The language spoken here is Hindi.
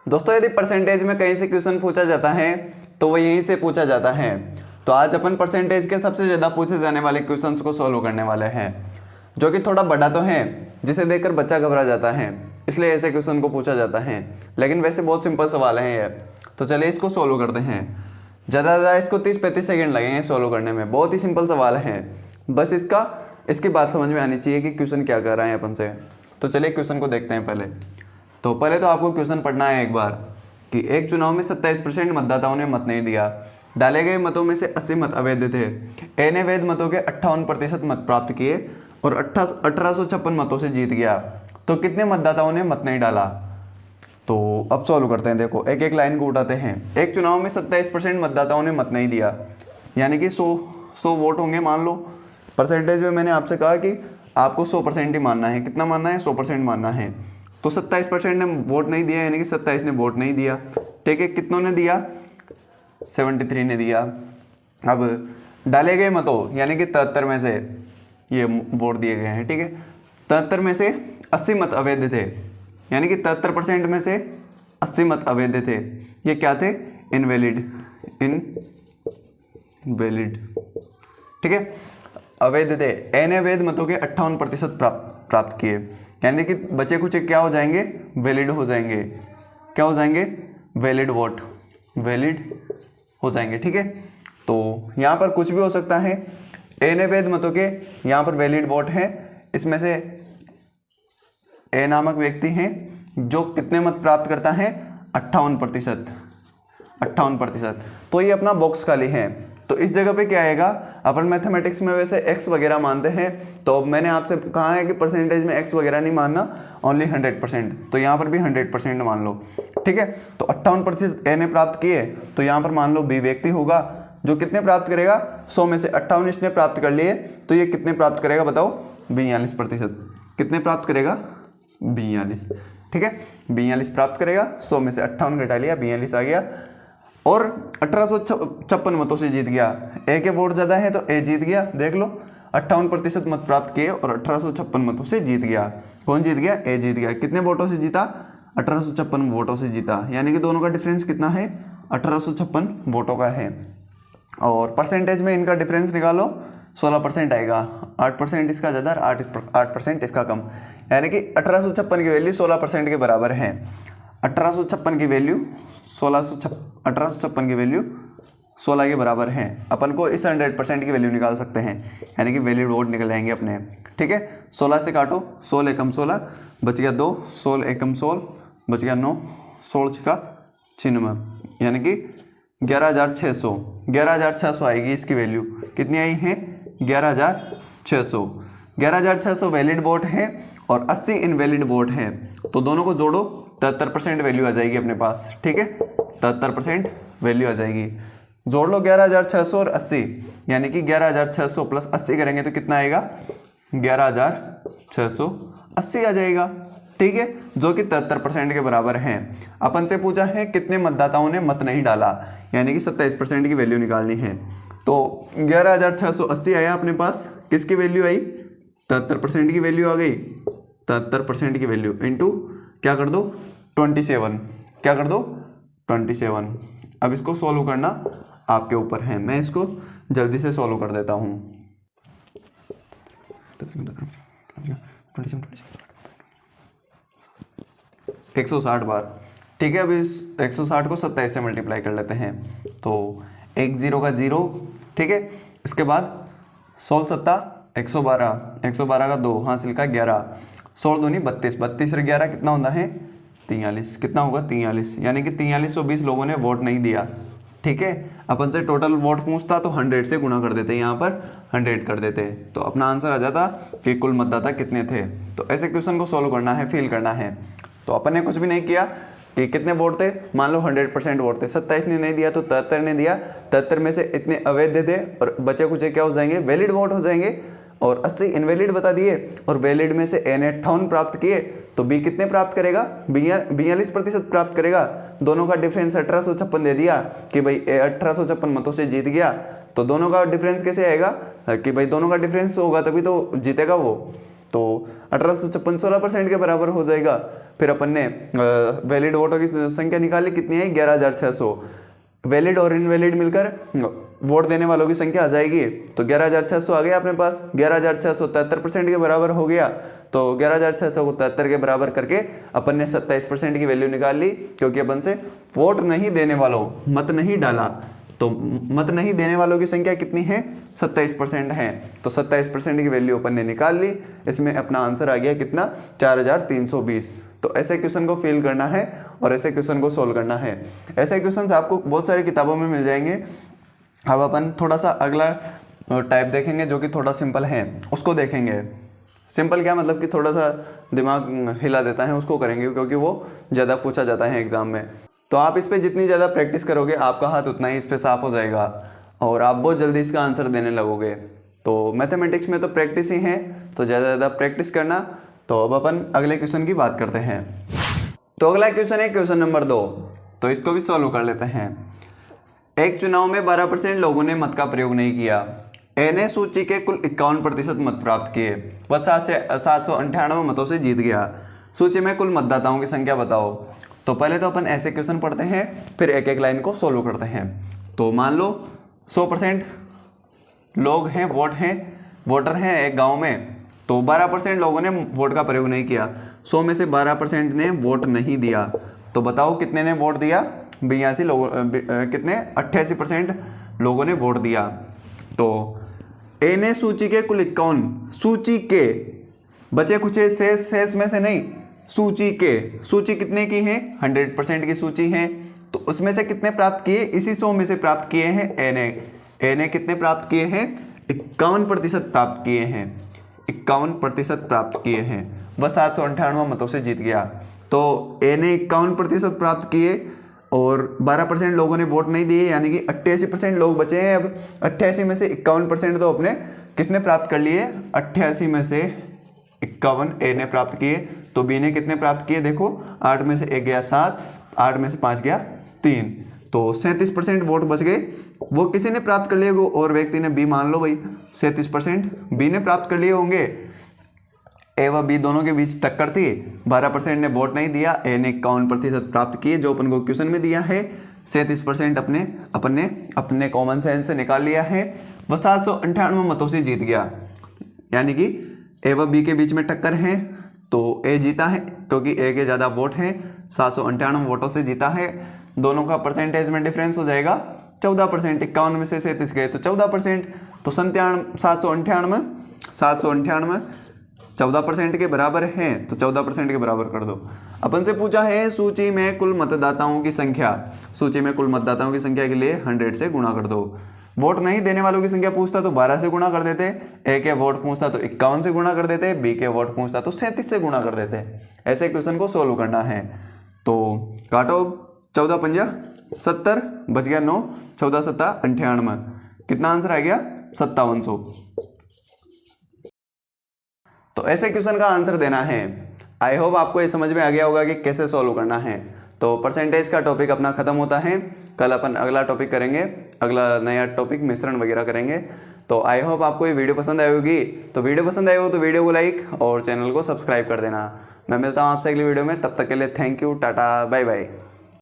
दोस्तों यदि परसेंटेज में कहीं से क्वेश्चन पूछा जाता है तो वो यहीं से पूछा जाता है। तो आज अपन परसेंटेज के सबसे ज़्यादा पूछे जाने वाले क्वेश्चंस को सॉल्व करने वाले हैं, जो कि थोड़ा बड़ा तो है, जिसे देखकर बच्चा घबरा जाता है, इसलिए ऐसे क्वेश्चन को पूछा जाता है। लेकिन वैसे बहुत सिंपल सवाल है ये। तो चलिए इसको सॉल्व करते हैं। ज़्यादा से ज़्यादा इसको 30-35 सेकेंड लगेंगे सॉल्व करने में। बहुत ही सिंपल सवाल है, बस इसकी बात समझ में आनी चाहिए कि क्वेश्चन क्या कर रहा है अपन से। तो चलिए क्वेश्चन को देखते हैं। पहले तो आपको क्वेश्चन पढ़ना है एक बार कि एक चुनाव में 27% मतदाताओं ने मत नहीं दिया। डाले गए मतों में से 80 मत अवैध थे। ए ने वैध मतों के 58% मत प्राप्त किए और 1856 मतों से जीत गया। तो कितने मतदाताओं ने मत नहीं डाला? तो अब सॉल्व करते हैं। देखो एक एक लाइन को उठाते हैं। एक चुनाव में 27% मतदाताओं ने मत नहीं दिया, यानी कि 100 वोट होंगे मान लो। परसेंटेज में मैंने आपसे कहा कि आपको 100% ही मानना है। कितना मानना है? 100% मानना है। तो 27% ने वोट नहीं दिया, यानी कि 27 ने वोट नहीं दिया। ठीक है, कितनों ने दिया? 73 ने दिया। अब डाले गए मतों यानी कि 73 में से ये वोट दिए गए हैं। ठीक है, 73 में से 80 मत अवैध थे, यानी कि 73% में से 80 मत अवैध थे। ये क्या थे? इनवैलिड। ठीक है, अवैध थे। ए ने वैध मतों के 58% प्राप्त किए, यानी कि बचे कुछ क्या हो जाएंगे? वैलिड हो जाएंगे। क्या हो जाएंगे? वैलिड वोट, वैलिड हो जाएंगे। ठीक है, तो यहाँ पर कुछ भी हो सकता है। ए ने वैध मतों के यहाँ पर वैलिड वोट है। इसमें से ए नामक व्यक्ति है जो कितने मत प्राप्त करता है? 58%। तो ये अपना बॉक्स खाली है। तो इस जगह पे क्या आएगा? अपन मैथमेटिक्स में वैसे x वगैरह मानते हैं, तो मैंने आपसे कहा है कि परसेंटेज में x वगैरह नहीं मानना, ओनली 100%। तो यहाँ पर भी 100% मान लो। ठीक है, तो 58% ए ने प्राप्त किए, तो यहाँ पर मान लो बी व्यक्ति होगा जो कितने प्राप्त करेगा? 100 में से 58 इसने प्राप्त कर लिए, तो ये कितने प्राप्त करेगा बताओ? 42%। कितने प्राप्त करेगा? 42। ठीक है, 42 प्राप्त करेगा। 100 में से 58 घटा लिया, 42 आ गया और 1856 मतों से जीत गया। ए के वोट ज़्यादा है तो ए जीत गया। देख लो, 58% मत प्राप्त किए और 1856 मतों से जीत गया। कौन जीत गया? ए जीत गया। कितने वोटों से जीता? 1856 वोटों से जीता, यानी कि दोनों का डिफरेंस कितना है? 1856 वोटों का है। और परसेंटेज में इनका डिफरेंस निकालो, 16% आएगा। 8% इसका ज़्यादा, 8% इसका कम, यानी कि 1856 की वैल्यू 16% के बराबर है। 1856 की वैल्यू 1856 की वैल्यू 16 के बराबर है। अपन को इस 100% की वैल्यू निकाल सकते हैं, यानी कि वैलिड वोट निकल जाएंगे अपने। ठीक है, 16 से काटो, 16 एकम 16 बच गया 2, 16 एकम 16 बच गया 9, 16 छिका 96, यानी कि 11,600। 11,600 आएगी इसकी वैल्यू। कितनी आई है? 11,600। 11,600 वैलिड वोट है और 80 इनवैलिड वोट है। तो दोनों को जोड़ो, 73% वैल्यू आ जाएगी अपने पास। ठीक है, 73% वैल्यू आ जाएगी। जोड़ लो 11,600 और 80, यानी कि 11,600 प्लस 80 करेंगे तो कितना आएगा? 11,680 आ जाएगा। ठीक है, जो कि 73% के बराबर है। अपन से पूछा है कितने मतदाताओं ने मत नहीं डाला, यानी कि 27% की वैल्यू निकालनी है। तो 11,680 आया अपने पास। किसकी वैल्यू आई? 73% की वैल्यू आ गई। 73% की वैल्यू इंटू क्या कर दो? 27। क्या कर दो? 27। अब इसको सॉल्व करना आपके ऊपर है, मैं इसको जल्दी से सॉल्व कर देता हूँ। 160 बार। ठीक है, अब इस 160 को 27 से मल्टीप्लाई कर लेते हैं। तो 1 0 का 0। ठीक है, इसके बाद 16 सत्ता 112, 112 का 2 हासिल का 11, 16 दूनी 32, 32 और 11 कितना होता है? 43। कितना होगा? 43, यानी कि 4320 लोगों ने वोट नहीं दिया। ठीक है, अपन से टोटल वोट पूछता तो 100 से गुणा कर देते, यहाँ पर 100 कर देते, तो अपना आंसर आ जाता कि कुल मतदाता कितने थे। तो ऐसे क्वेश्चन को सॉल्व करना है, फिल करना है। तो अपन ने कुछ भी नहीं किया कि कितने वोट थे, मान लो 100% वोट थे। 27 ने नहीं दिया तो 73 ने दिया। 73 में से इतने अवैध थे और बचे कुछ क्या हो जाएंगे? वैलिड वोट हो जाएंगे। और 80 इनवैलिड बता दिए और वैलिड में से ए ने 58 प्राप्त किए, तो बी कितने प्राप्त करेगा? 42% प्राप्त करेगा। दोनों का डिफरेंस 1856 दे दिया कि भाई 1856 मतों से जीत गया। तो दोनों का डिफरेंस कैसे आएगा कि भाई दोनों का डिफरेंस होगा तभी तो जीतेगा वो। तो 1856 16% के बराबर हो जाएगा। फिर अपन ने वैलिड वोटों की संख्या निकाली, कितनी है 11600। वैलिड और इनवैलिड मिलकर वोट देने वालों की संख्या आ जाएगी, तो 11600 आ गया अपने पास। 11600 73% के बराबर हो गया, तो 11600 को 73 के बराबर करके अपन ने 27% की वैल्यू निकाल ली, क्योंकि अपन से वोट नहीं देने वालों, मत नहीं डाला, तो मत नहीं देने वालों की संख्या कितनी है 27% है। तो 27% की वैल्यू अपन ने निकाल ली। इसमें अपना आंसर आ गया कितना 4320। तो ऐसे क्वेश्चन को फिल करना है और ऐसे क्वेश्चन को सोल्व करना है। ऐसे क्वेश्चन आपको बहुत सारी किताबों में मिल जाएंगे। अब अपन थोड़ा सा अगला टाइप देखेंगे जो कि थोड़ा सिंपल है, उसको देखेंगे। सिंपल क्या मतलब कि थोड़ा सा दिमाग हिला देता है, उसको करेंगे, क्योंकि वो ज़्यादा पूछा जाता है एग्जाम में। तो आप इस पे जितनी ज़्यादा प्रैक्टिस करोगे आपका हाथ उतना ही इस पे साफ हो जाएगा और आप बहुत जल्दी इसका आंसर देने लगोगे। तो मैथमेटिक्स में तो प्रैक्टिस ही है, तो ज़्यादा प्रैक्टिस करना। तो अब अपन अगले क्वेश्चन की बात करते हैं। तो अगला क्वेश्चन है क्वेश्चन नंबर 2, तो इसको भी सॉल्व कर लेते हैं। एक चुनाव में 12% लोगों ने मत का प्रयोग नहीं किया। ए ने सूची के कुल 51% मत प्राप्त किए, वह 798 मतों से जीत गया। सूची में कुल मतदाताओं की संख्या बताओ। तो पहले तो अपन ऐसे क्वेश्चन पढ़ते हैं, फिर एक एक लाइन को सोल्व करते हैं। तो मान लो 100% लोग हैं, वोटर हैं एक गांव में, तो 12% लोगों ने वोट का प्रयोग नहीं किया। 100 में से 12% ने वोट नहीं दिया, तो बताओ कितने ने वोट दिया 82 लोगों, कितने 88% लोगों ने वोट दिया। तो ए ने सूची के कुल 51, सूची के बचे कुछ शेष में से नहीं, सूची कितने की है 100% की सूची है, तो उसमें से कितने प्राप्त किए, इसी 100 में से प्राप्त किए हैं ए ने कितने प्राप्त किए हैं 51% प्राप्त किए हैं, 51% प्राप्त किए हैं। वह 798 मतों से जीत गया। तो ए ने 51% प्राप्त किए और 12% लोगों ने वोट नहीं दिए, यानी कि 88% लोग बचे हैं। अब 88 में से 51% तो अपने किसने प्राप्त कर लिए, 88 में से 51 ए ने प्राप्त किए। तो बी ने कितने प्राप्त किए, देखो 8 में से 1 गया 7, 8 में से 5 गया 3, तो 37% वोट बच गए। वो किसी ने प्राप्त कर लिए और व्यक्ति ने, बी मान लो भाई 37% बी ने प्राप्त कर लिए होंगे। ए व बी दोनों के बीच टक्कर थी, 12% ने वोट नहीं दिया, ए ने 51% प्राप्त किए जो अपन को क्वेश्चन में दिया है। 37% अपन ने अपने कॉमन सेंस से निकाल लिया है। वह 798 मतों से जीत गया, यानी कि ए व बी के बीच में टक्कर है, तो ए जीता है क्योंकि ए के ज़्यादा वोट हैं, 798 वोटों से जीता है। दोनों का परसेंटेज में डिफरेंस हो जाएगा 14%। 51 में से 37 गए तो 14%, तो 798 14% के बराबर है, तो 14% के बराबर कर दो। अपन से पूछा है सूची में कुल मतदाताओं की संख्या, सूची में कुल मतदाताओं की संख्या के लिए 100 से गुणा कर दो। वोट नहीं देने वालों की संख्या पूछता तो 12 से गुणा कर देते, ए के वोट पूछता तो 51 से गुणा कर देते, बी के वोट पूछता तो 37 से गुणा कर देते। ऐसे क्वेश्चन को सोल्व करना है। तो काटो 14 पंजा 70, बच गया 9, 14 सत्ता 98, कितना आंसर आ गया 5700। तो ऐसे क्वेश्चन का आंसर देना है। आई होप आपको ये समझ में आ गया होगा कि कैसे सोल्व करना है। तो परसेंटेज का टॉपिक अपना खत्म होता है। कल अपन अगला टॉपिक करेंगे, अगला नया टॉपिक मिश्रण वगैरह करेंगे। तो आई होप आपको ये वीडियो पसंद आई होगी। तो वीडियो पसंद आई हो तो वीडियो को लाइक और चैनल को सब्सक्राइब कर देना। मैं मिलता हूँ आपसे अगली वीडियो में, तब तक के लिए thank you, tata, bye bye.